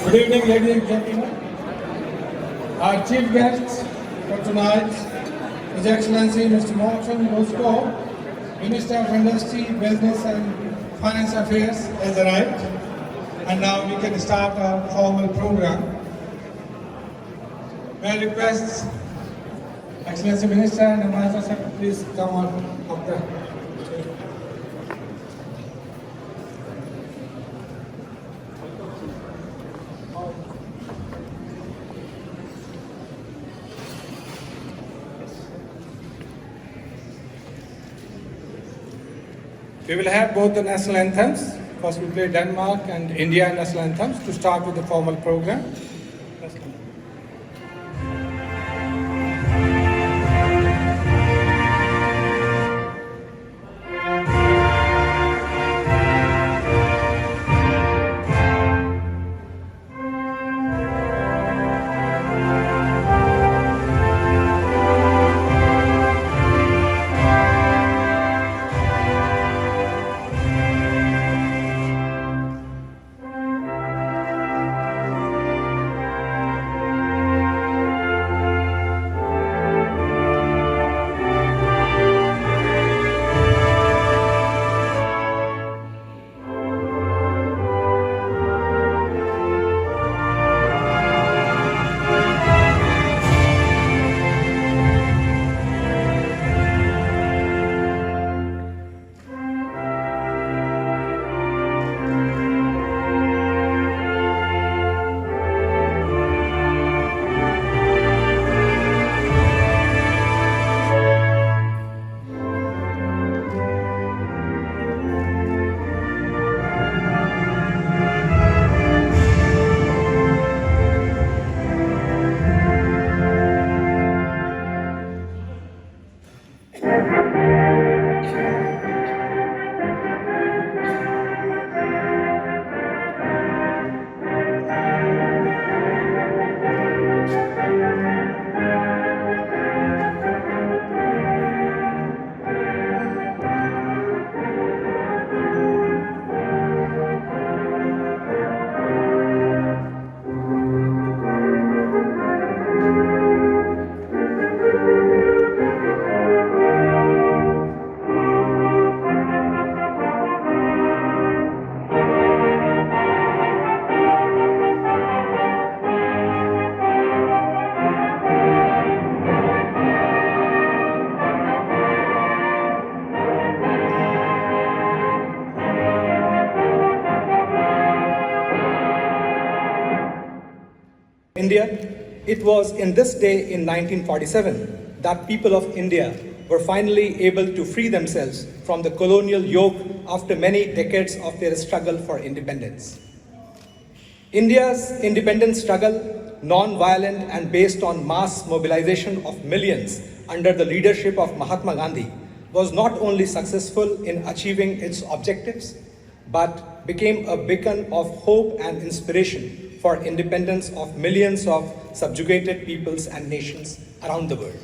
Good evening, ladies and gentlemen. Our chief guest for tonight is Excellency Mr. Morten, Bodskov, Minister of Industry, Business and Finance Affairs, has arrived. And now we can start our formal program. May I request Excellency Minister and Ambassador, please come on up there. We will have both the national anthems. First we play Denmark and India national anthems to start with the formal program. India, it was in this day in 1947 that people of India were finally able to free themselves from the colonial yoke after many decades of their struggle for independence. India's independence struggle, non-violent and based on mass mobilization of millions under the leadership of Mahatma Gandhi, was not only successful in achieving its objectives, but became a beacon of hope and inspiration for independence of millions of subjugated peoples and nations around the world.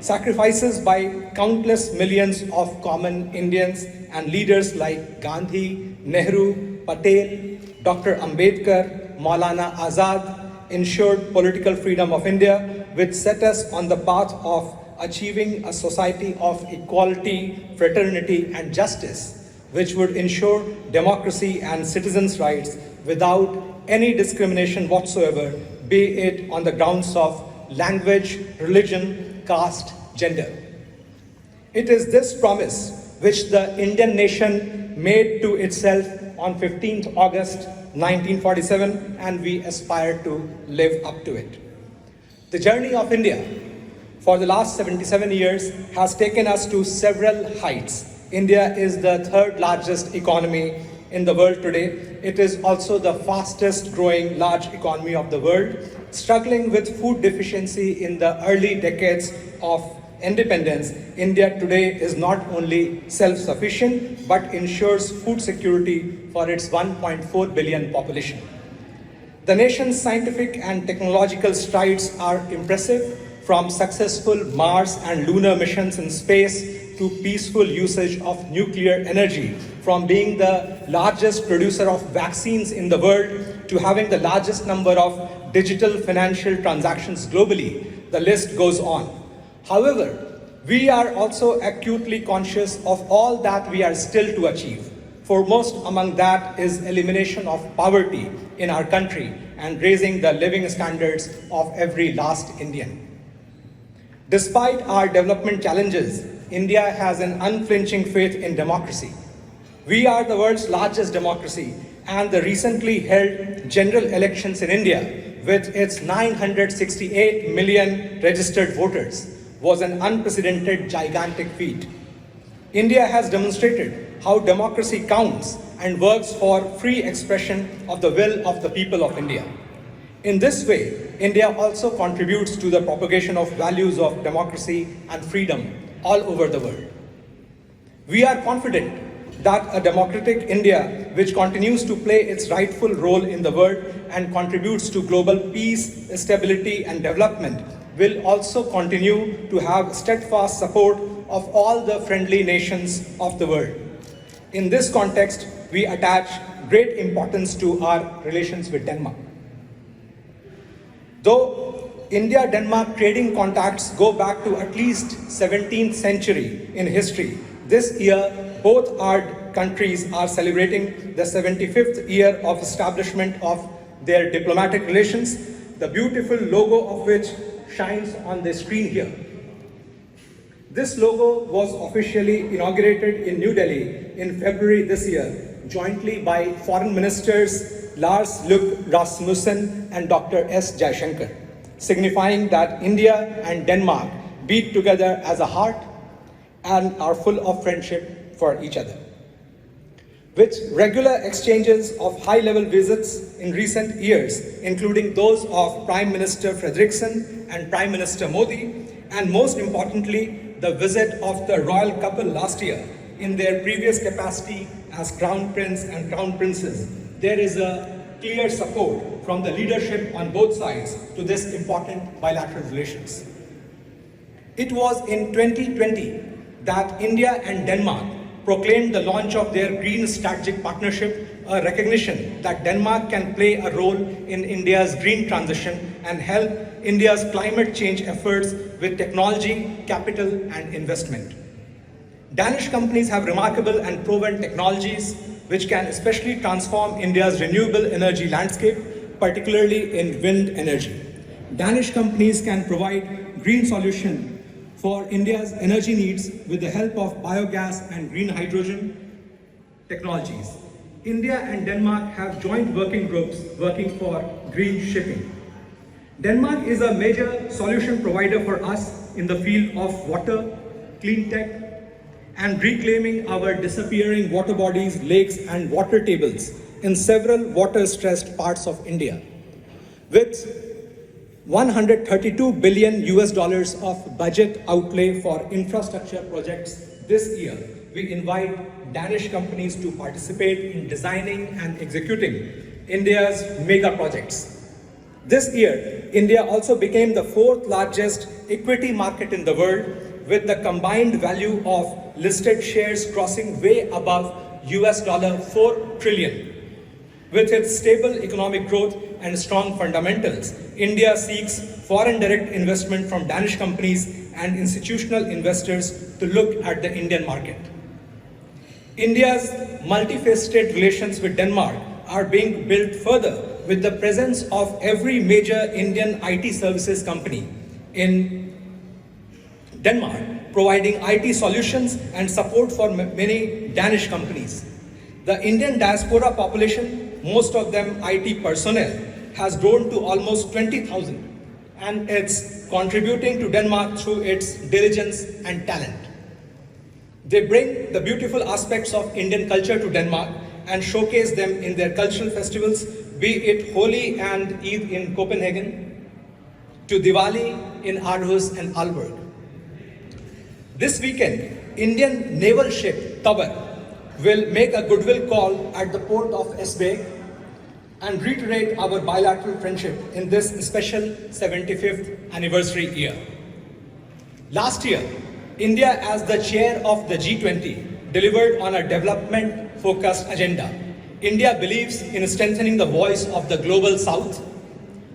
Sacrifices by countless millions of common Indians and leaders like Gandhi, Nehru, Patel, Dr. Ambedkar, Maulana Azad ensured political freedom of India, which set us on the path of achieving a society of equality, fraternity and justice, which would ensure democracy and citizens' rights without any discrimination whatsoever, be it on the grounds of language, religion, caste, gender. It is this promise which the Indian nation made to itself on 15th August 1947, and we aspire to live up to it. The journey of India for the last 77 years has taken us to several heights. India is the third largest economy in the world today. It is also the fastest growing large economy of the world. Struggling with food deficiency in the early decades of independence, India today is not only self-sufficient, but ensures food security for its 1.4 billion population. The nation's scientific and technological strides are impressive, from successful Mars and lunar missions in space to peaceful usage of nuclear energy, from being the largest producer of vaccines in the world to having the largest number of digital financial transactions globally. The list goes on. However, we are also acutely conscious of all that we are still to achieve. Foremost among that is elimination of poverty in our country and raising the living standards of every last Indian. Despite our development challenges, India has an unflinching faith in democracy. We are the world's largest democracy, and the recently held general elections in India, with its 968 million registered voters, was an unprecedented, gigantic feat. India has demonstrated how democracy counts and works for free expression of the will of the people of India. In this way, India also contributes to the propagation of values of democracy and freedom all over the world. We are confident that a democratic India, which continues to play its rightful role in the world and contributes to global peace, stability, and development, will also continue to have steadfast support of all the friendly nations of the world. In this context, we attach great importance to our relations with Denmark. Though India-Denmark trading contacts go back to at least 17th century in history, this year both our countries are celebrating the 75th year of establishment of their diplomatic relations, the beautiful logo of which shines on the screen here. This logo was officially inaugurated in New Delhi in February this year, jointly by Foreign Ministers Lars Løkke Rasmussen and Dr. S. Jaishankar, signifying that India and Denmark beat together as a heart and are full of friendship for each other. With regular exchanges of high-level visits in recent years, including those of Prime Minister Frederiksen and Prime Minister Modi, and most importantly, the visit of the royal couple last year in their previous capacity as Crown Prince and Crown Princess, there is a clear support from the leadership on both sides to this important bilateral relations. It was in 2020 that India and Denmark proclaimed the launch of their Green Strategic Partnership, a recognition that Denmark can play a role in India's green transition and help India's climate change efforts with technology, capital, and investment. Danish companies have remarkable and proven technologies which can especially transform India's renewable energy landscape, particularly in wind energy. Danish companies can provide green solutions for India's energy needs with the help of biogas and green hydrogen technologies. India and Denmark have joint working groups working for green shipping. Denmark is a major solution provider for us in the field of water, clean tech, and reclaiming our disappearing water bodies, lakes, and water tables in several water-stressed parts of India. With $132 billion of budget outlay for infrastructure projects this year, we invite Danish companies to participate in designing and executing India's mega projects. This year, India also became the fourth largest equity market in the world, with the combined value of listed shares crossing way above $4 trillion. With its stable economic growth and strong fundamentals, India seeks foreign direct investment from Danish companies and institutional investors to look at the Indian market. India's multifaceted relations with Denmark are being built further with the presence of every major Indian IT services company in Denmark, providing IT solutions and support for many Danish companies. The Indian diaspora population, most of them IT personnel, has grown to almost 20,000, and it's contributing to Denmark through its diligence and talent. They bring the beautiful aspects of Indian culture to Denmark and showcase them in their cultural festivals, be it Holi and Eid in Copenhagen, to Diwali in Aarhus and Aalborg. This weekend, Indian naval ship Tabar will make a goodwill call at the port of Esbjerg and reiterate our bilateral friendship in this special 75th anniversary year. Last year, India, as the chair of the G20, delivered on a development-focused agenda. India believes in strengthening the voice of the global South.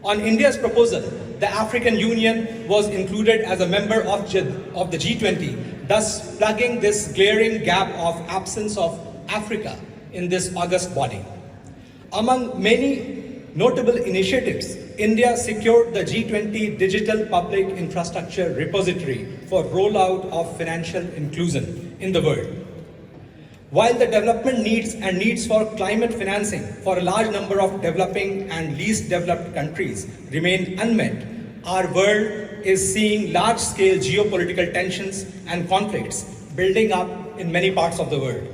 On India's proposal, the African Union was included as a member of the G20, thus plugging this glaring gap of absence of Africa in this august body. Among many notable initiatives, India secured the G20 Digital Public Infrastructure Repository for rollout of financial inclusion in the world. While the development needs and needs for climate financing for a large number of developing and least developed countries remain unmet, our world is seeing large-scale geopolitical tensions and conflicts building up in many parts of the world.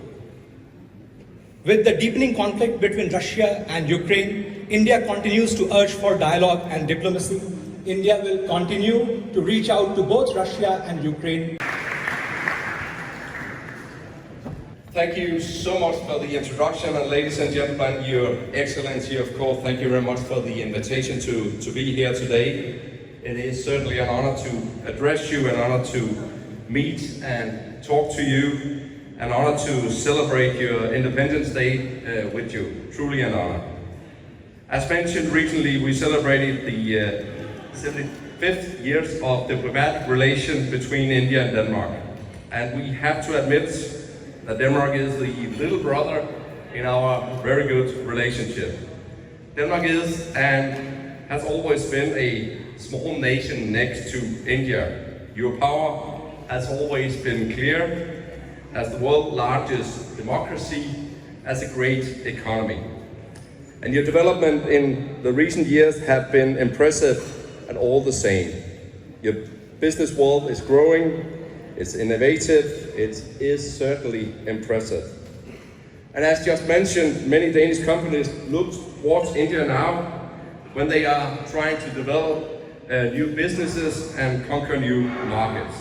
With the deepening conflict between Russia and Ukraine, India continues to urge for dialogue and diplomacy. India will continue to reach out to both Russia and Ukraine. Thank you so much for the introduction, and ladies and gentlemen, Your Excellency, of course, thank you very much for the invitation to be here today. It is certainly an honor to address you, an honor to meet and talk to you, an honor to celebrate your Independence Day with you. Truly an honor. As mentioned recently, we celebrated the 75th years of diplomatic relations between India and Denmark. And we have to admit that Denmark is the little brother in our very good relationship. Denmark is and has always been a small nation next to India. Your power has always been clear as the world's largest democracy, as a great economy. And your development in the recent years have been impressive and all the same. Your business world is growing, it's innovative, it is certainly impressive. And as just mentioned, many Danish companies look towards India now when they are trying to develop new businesses and conquer new markets.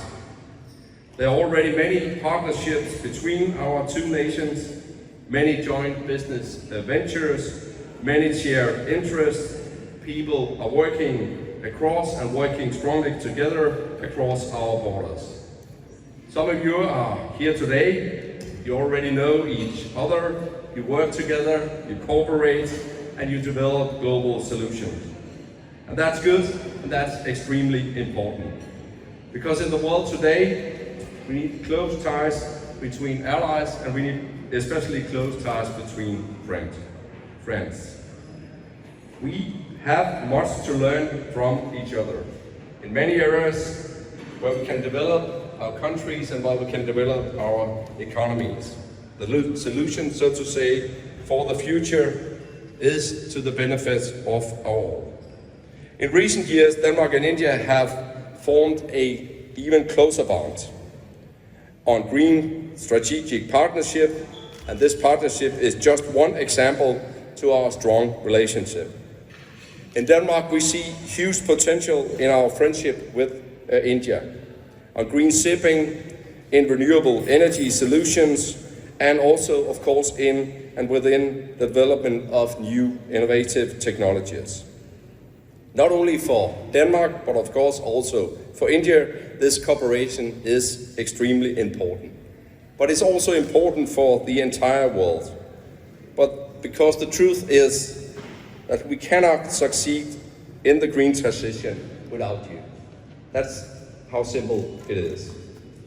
There are already many partnerships between our two nations, many joint business ventures, many shared interests. People are working across and working strongly together across our borders. Some of you are here today, you already know each other, you work together, you cooperate, and you develop global solutions. And that's good, and that's extremely important. Because in the world today, we need close ties between allies, and we need especially close ties between friends. We have much to learn from each other in many areas where we can develop our countries and where we can develop our economies. The solution, so to say, for the future is to the benefit of all. In recent years, Denmark and India have formed an even closer bond on green strategic partnership, and this partnership is just one example to our strong relationship. In Denmark, we see huge potential in our friendship with India on green shipping, in renewable energy solutions, and also, of course, in and within the development of new innovative technologies. Not only for Denmark, but of course also for India, this cooperation is extremely important. But it's also important for the entire world. But because the truth is that we cannot succeed in the green transition without you. That's how simple it is.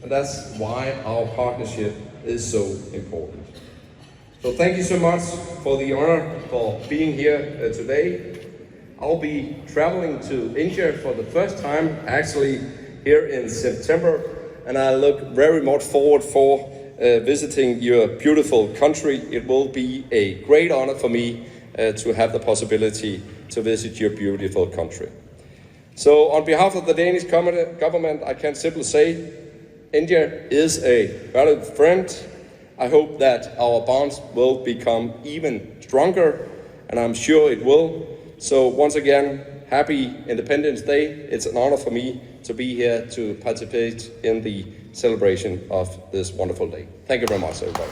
And that's why our partnership is so important. So thank you so much for the honor for being here today. I'll be traveling to India for the first time, actually here in September, and I look very much forward for visiting your beautiful country. It will be a great honor for me to have the possibility to visit your beautiful country. So on behalf of the Danish government, I can simply say, India is a valued friend. I hope that our bonds will become even stronger, and I'm sure it will. So once again, happy Independence Day. It's an honor for me to be here to participate in the celebration of this wonderful day. Thank you very much, everybody.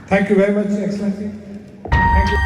Thank you very much, Excellency. Thank you.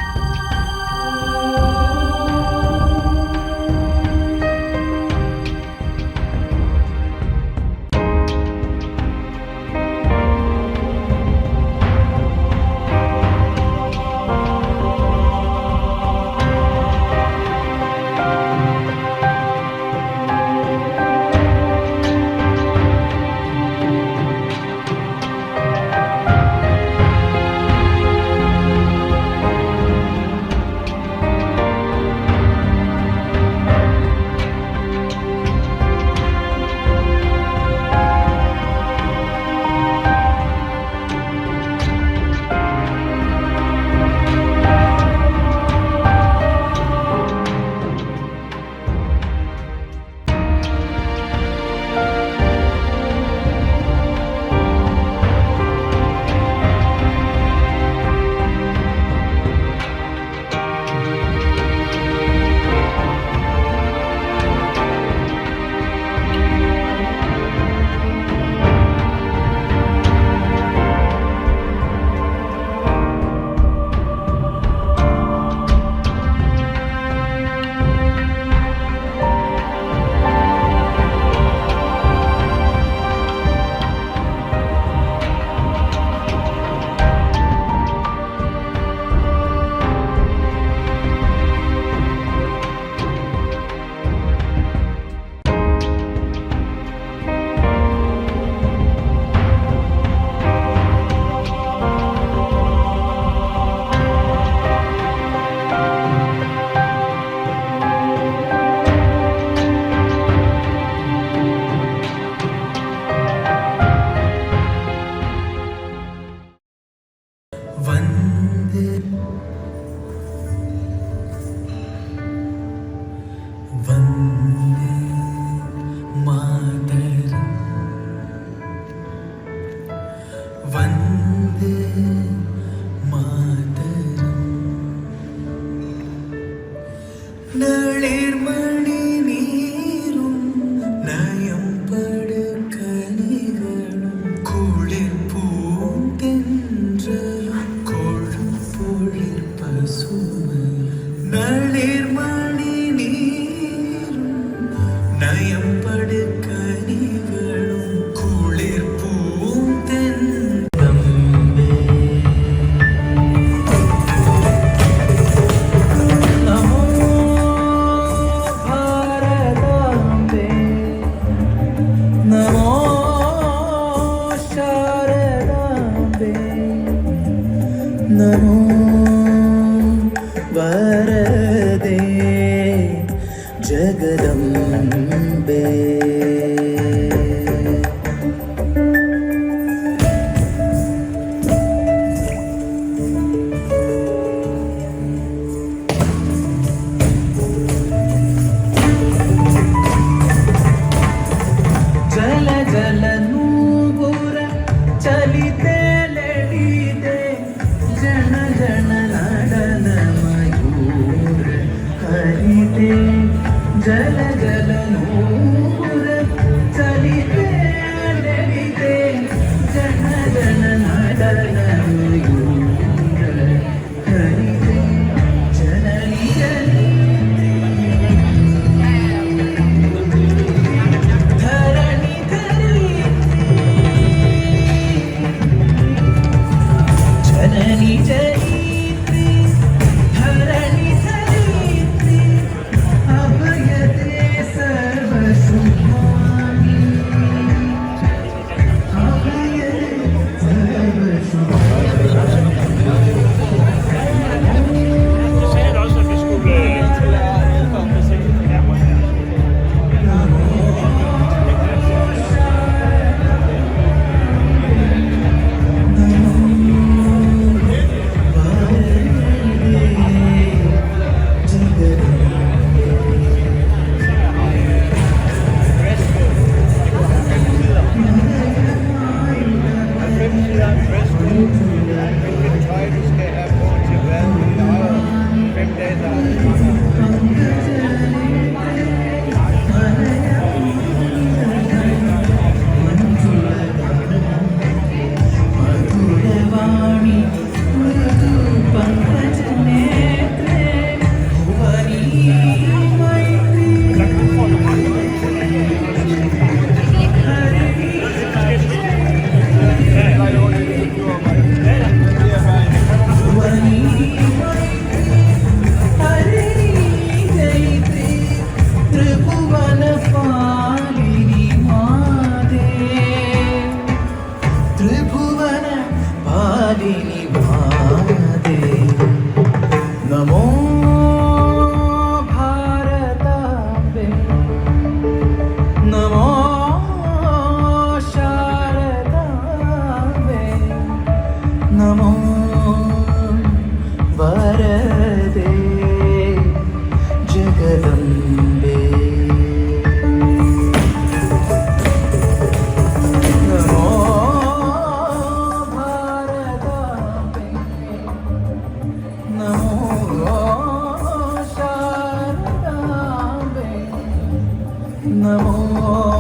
Namo